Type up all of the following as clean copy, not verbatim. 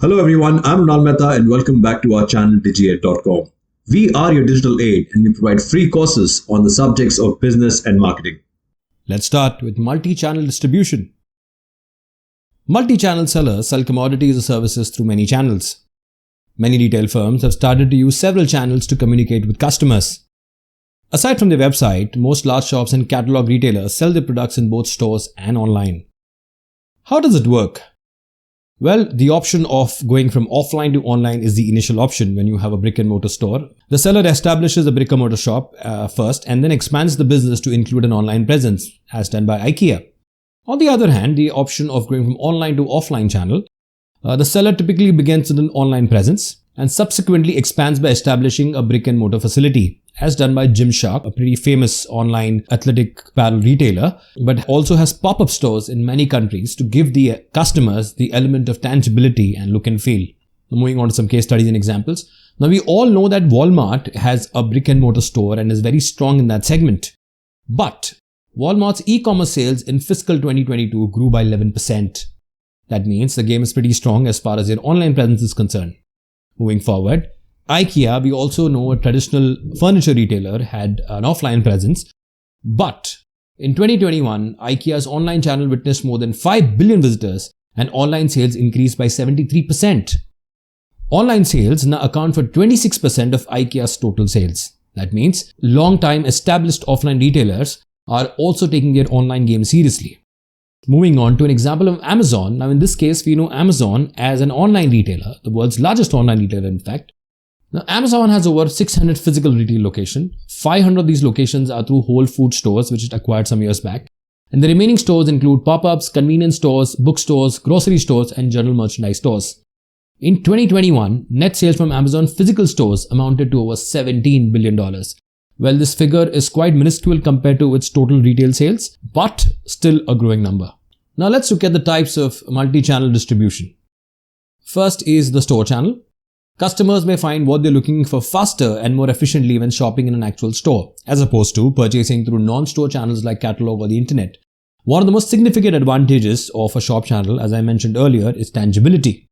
Hello everyone, I'm Runal Mehta and welcome back to our channel digiate.com. We are your digital aid and we provide free courses on the subjects of business and marketing. Let's start with multi-channel distribution. Multi-channel sellers sell commodities or services through many channels. Many retail firms have started to use several channels to communicate with customers. Aside from their website, most large shops and catalog retailers sell their products in both stores and online. How does it work? Well, the option of going from offline to online is the initial option when you have a brick-and-mortar store. The seller establishes a brick-and-mortar shop first and then expands the business to include an online presence, as done by IKEA. On the other hand, the option of going from online to offline channel, the seller typically begins with an online presence and subsequently expands by establishing a brick-and-mortar facility, as done by Gymshark, a pretty famous online athletic apparel retailer, but also has pop-up stores in many countries to give the customers the element of tangibility and look and feel. Now, moving on to some case studies and examples. Now, we all know that Walmart has a brick-and-mortar store and is very strong in that segment. But Walmart's e-commerce sales in fiscal 2022 grew by 11%. That means the game is pretty strong as far as their online presence is concerned. Moving forward, IKEA, we also know a traditional furniture retailer, had an offline presence, but in 2021, IKEA's online channel witnessed more than 5 billion visitors and online sales increased by 73%. Online sales now account for 26% of IKEA's total sales. That means long-time established offline retailers are also taking their online game seriously. Moving on to an example of Amazon. Now, in this case, we know Amazon as an online retailer, the world's largest online retailer, in fact. Now, Amazon has over 600 physical retail locations. 500 of these locations are through Whole Food stores, which it acquired some years back. And the remaining stores include pop-ups, convenience stores, bookstores, grocery stores, and general merchandise stores. In 2021, net sales from Amazon physical stores amounted to over $17 billion. Well, this figure is quite minuscule compared to its total retail sales, but still a growing number. Now let's look at the types of multi-channel distribution. First is the store channel. Customers may find what they're looking for faster and more efficiently when shopping in an actual store, as opposed to purchasing through non-store channels like catalog or the internet. One of the most significant advantages of a shop channel, as I mentioned earlier, is tangibility.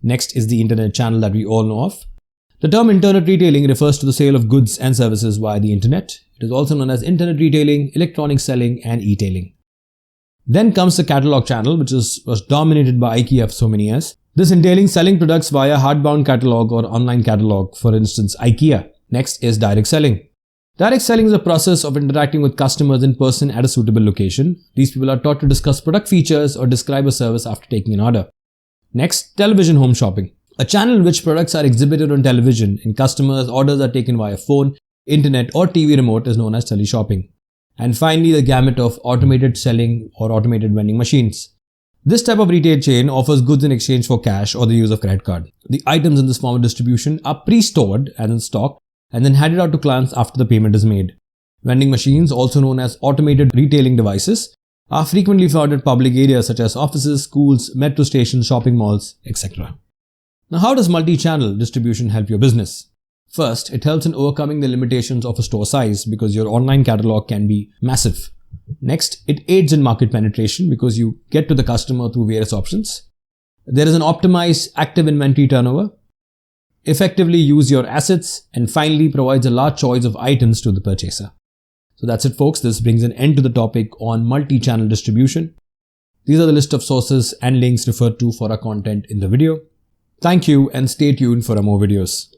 Next is the internet channel that we all know of. The term internet retailing refers to the sale of goods and services via the internet. It is also known as internet retailing, electronic selling, and e-tailing. Then comes the catalog channel, which was dominated by IKEA for so many years. This entailing selling products via hardbound catalog or online catalog, for instance, IKEA. Next is direct selling. Direct selling is a process of interacting with customers in person at a suitable location. These people are taught to discuss product features or describe a service after taking an order. Next, television home shopping. A channel in which products are exhibited on television and customers' orders are taken via phone, internet or TV remote is known as teleshopping. And finally, the gamut of automated selling or automated vending machines. This type of retail chain offers goods in exchange for cash or the use of credit card. The items in this form of distribution are pre-stored and in stock and then handed out to clients after the payment is made. Vending machines, also known as automated retailing devices, are frequently found in public areas such as offices, schools, metro stations, shopping malls, etc. Now, how does multi-channel distribution help your business? First, it helps in overcoming the limitations of a store size because your online catalog can be massive. Next, it aids in market penetration because you get to the customer through various options. There is an optimized active inventory turnover. Effectively use your assets, and finally provides a large choice of items to the purchaser. So that's it, folks. This brings an end to the topic on multi-channel distribution. These are the list of sources and links referred to for our content in the video. Thank you and stay tuned for more videos.